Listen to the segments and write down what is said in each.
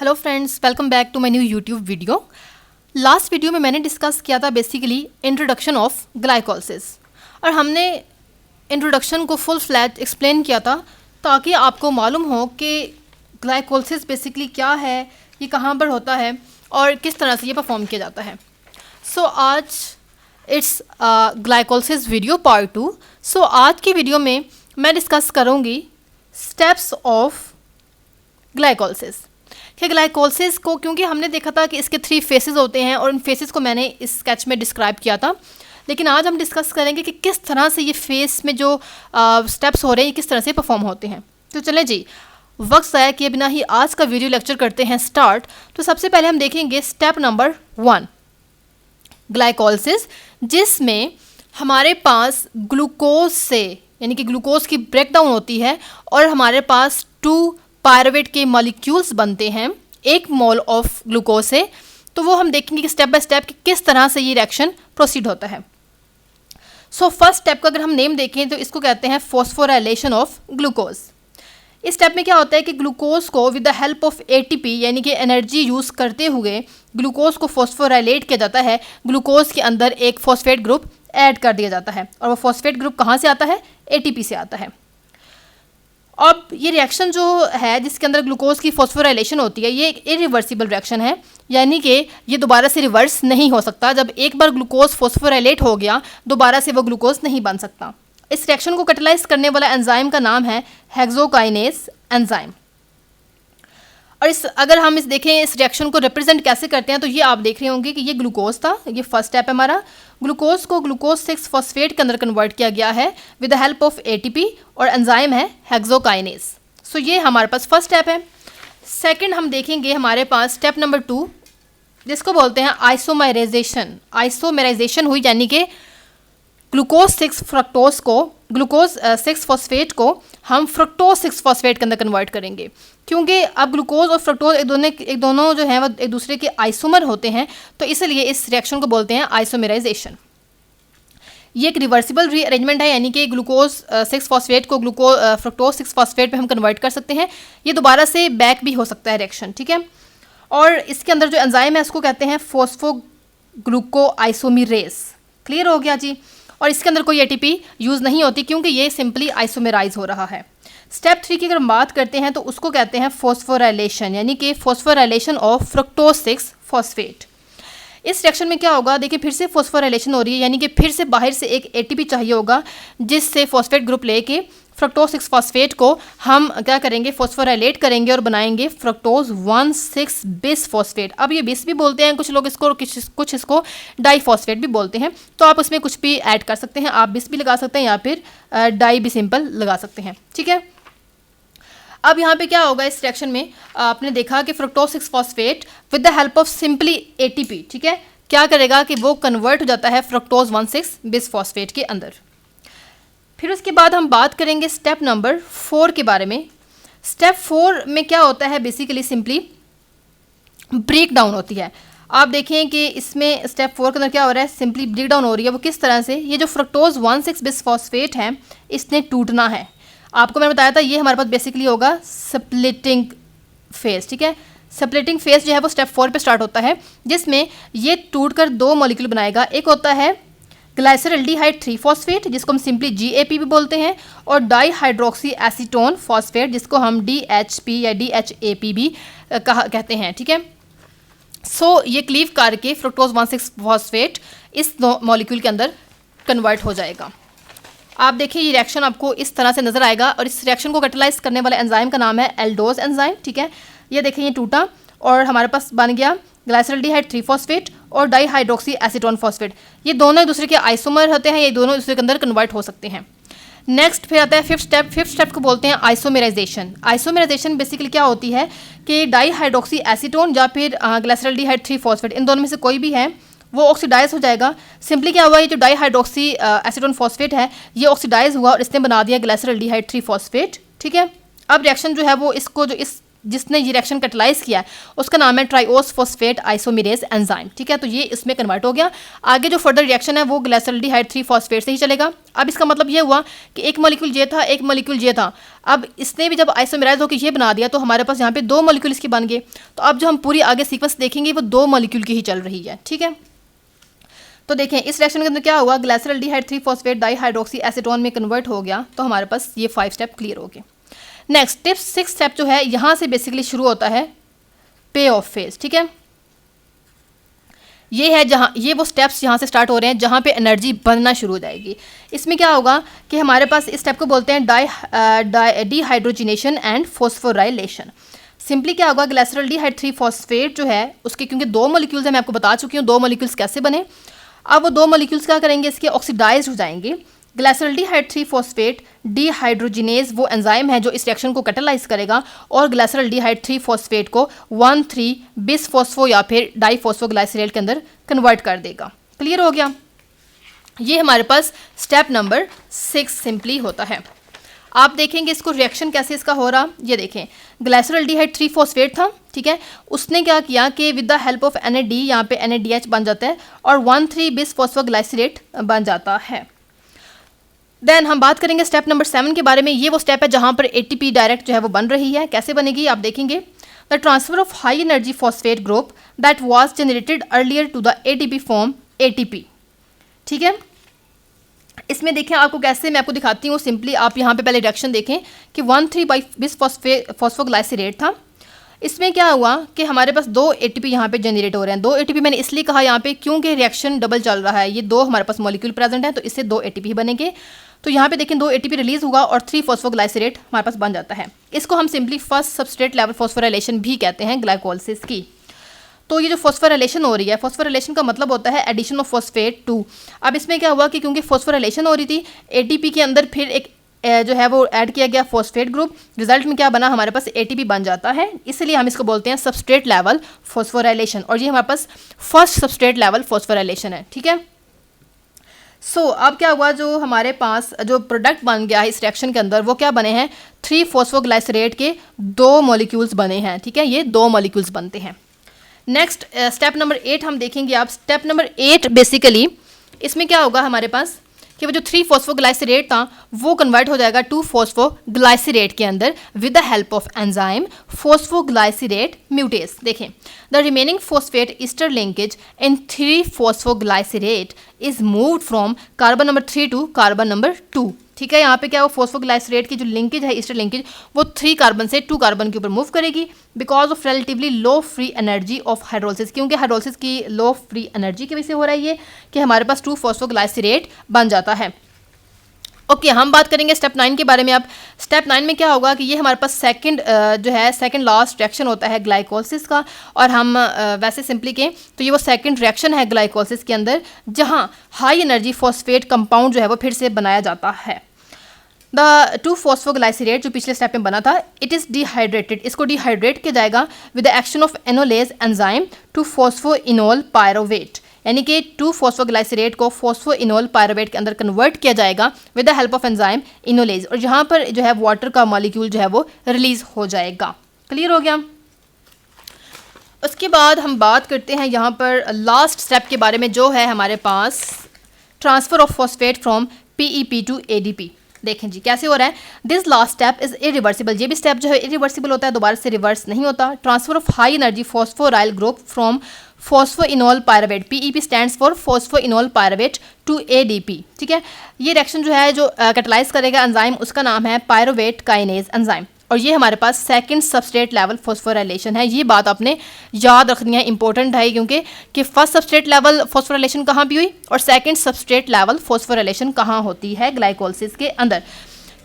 Hello friends, welcome back to my new YouTube video. Last video में मैंने discuss किया था बेसिकली इंट्रोडक्शन ऑफ ग्लाइकोलिसिस, और हमने इंट्रोडक्शन को फुल फ्लैट एक्सप्लेन किया था ताकि आपको मालूम हो कि ग्लाइकोलिसिस बेसिकली क्या है, ये कहाँ पर होता है और किस तरह से ये परफॉर्म किया जाता है। सो आज इट्स ग्लाइकोलिसिस वीडियो पार्ट 2। सो आज की वीडियो में मैं डिस्कस करूँगी स्टेप्स ऑफ ग्लाइकोलिसिस कि ग्लाइकोलिसिस को, क्योंकि हमने देखा था कि इसके 3 फेसेस होते हैं और उन फेसेस को मैंने इस स्केच में डिस्क्राइब किया था, लेकिन आज हम डिस्कस करेंगे कि किस तरह से ये फेस में जो स्टेप्स हो रहे हैं किस तरह से परफॉर्म होते हैं। तो चलें जी, वक्त ज़ाया किए बिना ही आज का वीडियो लेक्चर करते हैं स्टार्ट। तो सबसे पहले हम देखेंगे स्टेप नंबर 1 ग्लाइकोलिसिस, जिसमें हमारे पास ग्लूकोज से यानी कि ग्लूकोज की ब्रेकडाउन होती है और हमारे पास 2 पायरुवेट के मॉलिक्यूल्स बनते हैं 1 मोल ऑफ ग्लूकोज से। तो वो हम देखेंगे कि स्टेप बाय स्टेप कि किस तरह से ये रिएक्शन प्रोसीड होता है। सो फर्स्ट स्टेप का अगर हम नेम देखें तो इसको कहते हैं फॉस्फोराइलेशन ऑफ ग्लूकोज। इस स्टेप में क्या होता है कि ग्लूकोज को with the help of ATP यानी कि एनर्जी यूज़ करते हुए ग्लूकोज को फॉस्फोराइलेट किया जाता है। ग्लूकोज के अंदर एक फॉस्फेट ग्रुप ऐड कर दिया जाता है और वो फॉस्फेट ग्रुप कहाँ से आता है? एटीपी से आता है। अब ये रिएक्शन जो है जिसके अंदर ग्लूकोज की फॉस्फोराइलेशन होती है, ये एक इरिवर्सिबल रिएक्शन है, यानी कि ये दोबारा से रिवर्स नहीं हो सकता। जब एक बार ग्लूकोज फॉस्फोराइलेट हो गया दोबारा से वो ग्लूकोज नहीं बन सकता। इस रिएक्शन को कैटालाइज करने वाला एंजाइम का नाम है हेक्सोकाइनेज एंजाइम। और अगर हम देखें इस रिएक्शन को रिप्रेजेंट कैसे करते हैं, तो ये आप देख रहे होंगे कि ये ग्लूकोज था, ये फर्स्ट स्टेप है हमारा। ग्लूकोज को ग्लूकोज 6 फॉस्फेट के अंदर कन्वर्ट किया गया है with the help of ATP और एंजाइम है हेक्सोकाइनेज। सो ये हमारे पास फर्स्ट स्टेप है। सेकंड हम देखेंगे हमारे पास स्टेप नंबर 2, जिसको बोलते हैं आइसोमेराइजेशन। आइसोमेराइजेशन हुई यानी कि ग्लूकोज 6 फ्रक्टोज को, ग्लूकोज 6 फॉस्फेट को हम फ्रक्टोज 6 फॉस्फेट के अंदर कन्वर्ट करेंगे, क्योंकि अब ग्लूकोज और फ्रक्टोज एक दोनों जो हैं वो एक दूसरे के आइसोमर होते हैं, तो इसलिए इस रिएक्शन को बोलते हैं आइसोमेराइजेशन। ये एक रिवर्सिबल रीअरेंजमेंट है, यानी कि ग्लूकोज 6 फॉस्फेट को फ्रक्टोज 6 फॉस्फेट पे हम कन्वर्ट कर सकते हैं। ये दोबारा से बैक भी हो सकता है रिएक्शन, ठीक है। और इसके अंदर जो एंजाइम है उसको कहते हैं फॉस्फोग्लूकोआइसोमेरेज। क्लियर हो गया जी। और इसके अंदर कोई एटीपी यूज़ नहीं होती क्योंकि ये सिंपली आइसोमेराइज हो रहा है। स्टेप 3 की अगर हम बात करते हैं तो उसको कहते हैं फॉस्फोराइलेशन, यानी कि फॉस्फोराइलेशन ऑफ फ्रक्टोज 6 फॉस्फेट। इस रिएक्शन में क्या होगा, देखिए फिर से फॉस्फोराइलेशन हो रही है, यानी कि फिर से बाहर से एक एटीपी चाहिए होगा जिससे फॉस्फेट ग्रुप लेके फ्रक्टोज 6 फॉस्फेट को हम क्या करेंगे, फॉस्फोराइलेट करेंगे और बनाएंगे फ्रक्टोज 1,6 बिस फॉस्फेट। अब ये बिस भी बोलते हैं कुछ लोग इसको, कुछ इसको डाईफॉस्फेट भी बोलते हैं, तो आप उसमें कुछ भी ऐड कर सकते हैं। आप बिस भी लगा सकते हैं या फिर डाई भी सिंपल लगा सकते हैं, ठीक है। अब यहाँ पे क्या होगा इस रिएक्शन में, आपने देखा कि fructose 6 phosphate with the help of simply ATP, ठीक है, क्या करेगा कि वो कन्वर्ट हो जाता है फ्रक्टोज 1,6 बिस फॉस्फेट के अंदर। फिर उसके बाद हम बात करेंगे स्टेप नंबर 4 के बारे में। स्टेप 4 में क्या होता है, बेसिकली सिंपली ब्रेक डाउन होती है। आप देखें कि इसमें स्टेप 4 के अंदर क्या हो रहा है, सिंपली ब्रेक डाउन हो रही है। वो किस तरह से, ये जो फ्रक्टोज 1,6 बिस फॉस्फेट है इसने टूटना है। आपको मैंने बताया था ये हमारे पास बेसिकली होगा स्प्लिटिंग फेज, ठीक है। स्प्लिटिंग फेज जो है वो स्टेप 4 पे स्टार्ट होता है, जिसमें ये टूटकर 2 मॉलिक्यूल बनाएगा। एक होता है ग्लाइसरल्डिहाइड 3 फॉस्फेट जिसको हम सिंपली GAP भी बोलते हैं, और डाईहाइड्रोक्सी एसीटोन फॉस्फेट जिसको हम DHP या DHAP भी कहते हैं, ठीक है। सो ये क्लीव करके फ्रक्टोज 1,6 फॉस्फेट इस मॉलिक्यूल के अंदर कन्वर्ट हो जाएगा। आप देखिए ये रिएक्शन आपको इस तरह से नजर आएगा, और इस रिएक्शन को कैटालाइज करने वाले एंजाइम का नाम है एल्डोज एंजाइम, ठीक है। ये देखिए ये टूटा और हमारे पास बन गया ग्लाइसरल्डिहाइड 3 फॉस्फेट और डाईहाइड्रोक्सी एसीटोन फॉस्फेट। ये दोनों एक दूसरे के आइसोमर होते हैं, ये दोनों एक दूसरे के अंदर कन्वर्ट हो सकते हैं। नेक्स्ट फिर आता है फिफ्थ स्टेप। फिफ्थ स्टेप को बोलते हैं आइसोमेराइजेशन। आइसोमेराइजेशन बेसिकली क्या होती है कि डाईहाइड्रोक्सी एसीटोन या फिर ग्लाइसरल्डिहाइड 3 फॉस्फेट, इन दोनों में से कोई भी है वो ऑक्सीडाइज हो जाएगा। सिंपली क्या हुआ, ये जो डाईहाइड्रोक्सी एसीटोन फॉस्फेट है ये ऑक्सीडाइज हुआ और इसने बना दिया ग्लाइसरल्डिहाइड 3 फॉस्फेट, ठीक है। अब रिएक्शन जो है वो इसको जो इस जिसने ये रिएक्शन कैटलाइज किया है उसका नाम है ट्राइओस फॉस्फेट आइसोमेरेज एंजाइम, ठीक है। तो ये इसमें कन्वर्ट हो गया। आगे जो फर्दर रिएक्शन है वो ग्लाइसरल्डिहाइड 3 फॉस्फेट से ही चलेगा। अब इसका मतलब ये हुआ कि एक मॉलिक्यूल ये था, एक मॉलिक्यूल ये था। अब इसने भी जब आइसोमेराइज होकर ये बना दिया तो हमारे पास यहाँ पे 2 मॉलिक्यूल इसके बन गए। तो अब जो हम पूरी आगे सीक्वेंस देखेंगे वो 2 मॉलिक्यूल की ही चल रही है, ठीक है। तो देखें इस रिएक्शन के अंदर क्या हुआ, ग्लाइसरल्डिहाइड 3 फॉस्फेट डाईहाइड्रोक्सी एसीटोन में कन्वर्ट हो गया। तो हमारे पास ये 5 स्टेप क्लियर हो गए। नेक्स्ट टिप 6 स्टेप जो है यहाँ से बेसिकली शुरू होता है पे ऑफ फेज, ठीक है। ये है जहाँ ये वो स्टेप्स यहाँ से स्टार्ट हो रहे हैं जहाँ पे एनर्जी बनना शुरू हो जाएगी। इसमें क्या होगा कि हमारे पास इस स्टेप को बोलते हैं डीहाइड्रोजिनेशन एंड फॉस्फोराइलेशन। सिंपली क्या होगा, ग्लाइसरल्डिहाइड 3 फॉस्फेट जो है उसके क्योंकि 2 मॉलिक्यूल्स हैं, मैं आपको बता चुकी हूँ 2 मॉलिक्यूल्स कैसे बने। अब वो 2 मॉलिक्यूल्स क्या करेंगे, इसके ऑक्सीडाइज हो जाएंगे। ग्लाइसरल्डिहाइड 3 फॉस्फेट डीहाइड्रोजिनेज वो एंजाइम है जो इस रिएक्शन को कैटालाइज करेगा और ग्लाइसरल्डिहाइड 3 फॉस्फेट को 1,3 बिस फॉस्फो या फिर डाईफॉस्फोग्लाइसरेट के अंदर कन्वर्ट कर देगा। क्लियर हो गया। ये हमारे पास स्टेप नंबर 6 सिंपली होता है। आप देखेंगे इसको रिएक्शन कैसे इसका हो रहा, ये देखें ग्लाइसरल्डिहाइड 3 फॉस्फेट था, ठीक है। उसने क्या किया कि with the help of NAD यहाँ पे NADH बन जाता है और 1,3 बिस फॉस्फोग्लाइसरेट बन जाता है। देन हम बात करेंगे स्टेप नंबर 7 के बारे में। ये वो स्टेप है जहाँ पर ATP डायरेक्ट जो है वो बन रही है। कैसे बनेगी आप देखेंगे, the transfer of high energy phosphate group that was generated earlier to the ATP form ATP, ठीक है। इसमें देखें आपको कैसे, मैं आपको दिखाती हूँ सिंपली। आप यहाँ पे पहले रिएक्शन देखें कि 1,3 बिस फॉस्फोग्लाइसरेट था। इसमें क्या हुआ कि हमारे पास 2 ATP यहाँ पे जनरेट हो रहे हैं। 2 ATP मैंने इसलिए कहा यहाँ पे क्योंकि रिएक्शन डबल चल रहा है। ये 2 हमारे पास मॉलिक्यूल प्रेजेंट है तो इससे 2 ATP बनेंगे। तो यहाँ पे देखें 2 ATP रिलीज होगा और 3 फॉस्फोग्लाइसरेट हमारे पास बन जाता है। इसको हम simply first substrate level phosphorylation भी कहते हैं ग्लाइकोलिसिस की। तो ये जो फॉस्फोराइलेशन हो रही है, फॉस्फोराइलेशन का मतलब होता है एडिशन ऑफ फॉस्फेट 2। अब इसमें क्या हुआ कि क्योंकि फॉस्फोराइलेशन हो रही थी ATP के अंदर फिर एक जो है वो ऐड किया गया फॉस्फेट ग्रुप। रिजल्ट में क्या बना, हमारे पास ATP बन जाता है। इसलिए हम इसको बोलते हैं सबस्ट्रेट लेवल फॉस्फोराइलेशन और ये हमारे पास फर्स्ट सबस्ट्रेट लेवल फॉस्फोराइलेशन है, ठीक है। सो अब क्या हुआ, जो हमारे पास जो प्रोडक्ट बन गया है इस रिएक्शन के अंदर वो क्या बने हैं, 3 फॉस्फोग्लाइसरेट के 2 मॉलिक्यूल्स बने हैं, ठीक है। ये 2 मॉलिक्यूल्स बनते हैं। नेक्स्ट स्टेप नंबर 8 हम देखेंगे। आप स्टेप नंबर 8 बेसिकली इसमें क्या होगा हमारे पास कि वो जो 3 फॉस्फोग्लाइसरेट था वो कन्वर्ट हो जाएगा 2 फॉस्फोग्लाइसरेट के अंदर with the help of enzyme phosphoglycerate mutase. देखें the remaining phosphate ester linkage in 3 phosphoglycerate is moved from carbon number 3 to carbon number 2, ठीक है। यहाँ पे क्या वो फॉस्फोग्लाइसरेट की जो लिंकेज है ईस्टर लिंकेज वो 3 कार्बन से 2 कार्बन के ऊपर मूव करेगी because of relatively low free energy of hydrolysis. क्योंकि हाइड्रोलिसिस की लो फ्री एनर्जी की वजह से हो रहा है ये कि हमारे पास 2 फॉस्फोग्लाइसरेट बन जाता है। ओके हम बात करेंगे स्टेप 9 के बारे में। अब स्टेप 9 में क्या होगा कि ये हमारे पास सेकंड लास्ट रिएक्शन होता है ग्लाइकोलिसिस का। और हम वैसे सिंपली कहें तो ये वो सेकंड रिएक्शन है ग्लाइकोलिसिस के अंदर जहाँ हाई एनर्जी फॉस्फेट कंपाउंड जो है वो फिर से बनाया जाता है। द 2 फॉस्फोग्लाइसरेट जो पिछले स्टेप में बना था इट इज़ डिहाइड्रेटेड, इसको डिहाइड्रेट किया जाएगा with the action of enolase enzyme to phosphoenol pyruvate, यानी कि 2 फॉस्फोग्लाइसरेट को फॉस्फोइनोल पायरोवेट के अंदर कन्वर्ट किया जाएगा with the help of enzyme enolase और यहाँ पर जो है वाटर का मॉलिक्यूल जो है वो रिलीज हो जाएगा। क्लियर हो गया। उसके बाद हम बात करते हैं यहाँ पर लास्ट स्टेप के बारे में जो है हमारे पास transfer of phosphate from PEP to ADP। देखें जी कैसे हो रहा है, this last step is irreversible. ये भी स्टेप जो है इरिवर्सिबल होता है, दोबारा से रिवर्स नहीं होता। Transfer of high energy phosphoryl group from phosphoenol pyruvate, PEP stands for phosphoenol pyruvate to ADP, ठीक है। ये रिएक्शन जो है जो कैटालाइज करेगा एंजाइम उसका नाम है पायरोवेट काइनेज एंजाइम और ये हमारे पास सेकंड सबस्ट्रेट लेवल फॉस्फोराइलेशन है। ये बात आपने याद रखनी है, इंपॉर्टेंट है क्योंकि कि फर्स्ट सबस्ट्रेट लेवल फॉस्फोराइलेशन कहाँ भी हुई और सेकंड सबस्ट्रेट लेवल फॉस्फोराइलेशन कहाँ होती है ग्लाइकोलिसिस के अंदर,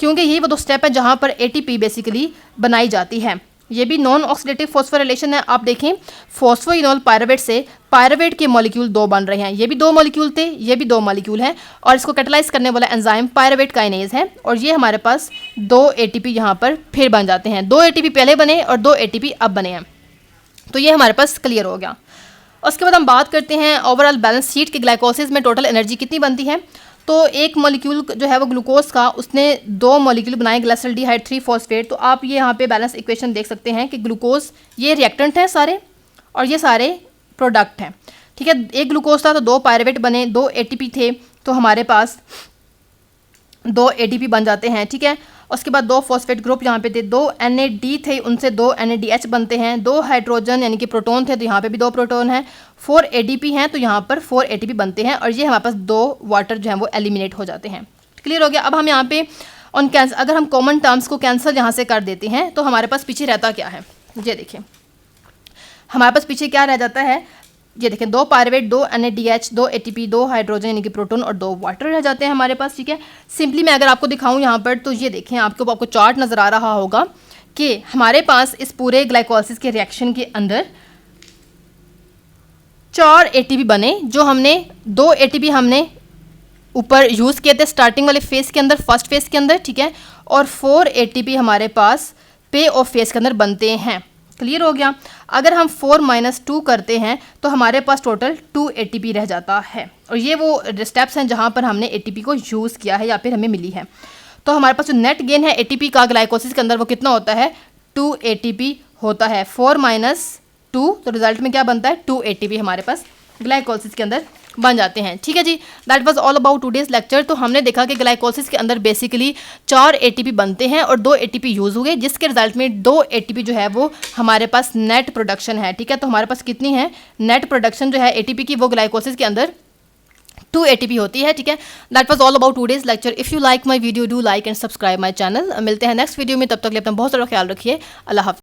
क्योंकि ये वो 2 स्टेप है जहाँ पर ATP बेसिकली बनाई जाती है। ये भी नॉन ऑक्सीडेटिव फॉस्फोराइलेशन है। आप देखें फॉस्फोइनोल पायरोवेट से पायरोवेट के मॉलिक्यूल 2 बन रहे हैं, ये भी 2 मॉलिक्यूल थे, ये भी 2 मॉलिक्यूल हैं और इसको कैटालाइज करने वाला एंजाइम पायरोवेट काइनेज है और ये हमारे पास 2 ATP यहाँ पर फिर बन जाते हैं। 2 ATP पहले बने और 2 ATP अब बने हैं। तो ये हमारे पास क्लियर हो गया। उसके बाद हम बात करते हैं ओवरऑल बैलेंस शीट की ग्लाइकोलिसिस में टोटल एनर्जी कितनी बनती है। तो एक मॉलिक्यूल जो है वो ग्लूकोज का, उसने 2 मॉलिक्यूल बनाए ग्लाइसल्डिहाइड 3-फॉस्फेट। तो आप ये यहाँ पे बैलेंस इक्वेशन देख सकते हैं कि ग्लूकोज ये रिएक्टेंट हैं सारे और ये सारे प्रोडक्ट हैं, ठीक है। एक ग्लूकोज था तो 2 पायरुवेट बने, 2 ATP थे तो हमारे पास 2 ADP बन जाते हैं, ठीक है। उसके बाद 2 फॉस्फेट ग्रुप यहाँ पे थे, 2 NAD थे, उनसे 2 NADH बनते हैं, 2 हाइड्रोजन यानी कि प्रोटॉन थे तो यहाँ पे भी 2 प्रोटॉन हैं, 4 ADP हैं तो यहाँ पर 4 ATP बनते हैं और ये हमारे पास 2 वाटर जो है वो एलिमिनेट हो जाते हैं। क्लियर हो गया। अब हम यहाँ पे ऑन कैंसल, अगर हम कॉमन टर्म्स को कैंसिल यहाँ से कर देते हैं तो हमारे पास पीछे रहता क्या है, ये देखिए हमारे पास पीछे क्या रह जाता है, ये देखें 2 पायरुवेट, 2 NADH, 2 ATP, 2 हाइड्रोजन यानी कि प्रोटॉन और 2 वाटर रह जाते हैं हमारे पास, ठीक है। सिंपली मैं अगर आपको दिखाऊं यहाँ पर तो ये देखें आपको चार्ट नज़र आ रहा होगा कि हमारे पास इस पूरे ग्लाइकोलिसिस के रिएक्शन के अंदर 4 ATP बने, जो हमने 2 ATP हमने ऊपर यूज़ किए थे स्टार्टिंग वाले फेज़ के अंदर, फर्स्ट फेज़ के अंदर, ठीक है। और 4 ATP हमारे पास पे ऑफ फेज़ के अंदर बनते हैं। क्लियर हो गया। अगर हम 4 - 2 करते हैं तो हमारे पास टोटल 2 ATP रह जाता है और ये वो स्टेप्स हैं जहाँ पर हमने ATP को यूज़ किया है या फिर हमें मिली है। तो हमारे पास जो नेट गेन है ATP का ग्लाइकोसिस के अंदर वो कितना होता है, 2 ATP होता है। 4 - 2 तो रिजल्ट में क्या बनता है, 2 ATP हमारे पास ग्लाइकोलिसिस के अंदर बन जाते हैं, ठीक है जी। That was all about today's lecture. तो हमने देखा कि ग्लाइकोलिसिस के अंदर बेसिकली 4 ATP बनते हैं और 2 ATP यूज़ हुए, जिसके रिजल्ट में 2 ATP जो है वो हमारे पास नेट प्रोडक्शन है, ठीक है। तो हमारे पास कितनी है नेट प्रोडक्शन जो है ATP की, वो ग्लाइकोलिसिस के अंदर 2 ATP होती है, ठीक है। That was all about today's lecture. If you like my video do like and subscribe my channel. मिलते हैं नेक्स्ट वीडियो में, तब तक के लिए अपना बहुत सारा ख्याल रखिए। अल्लाह हाफ़िज़।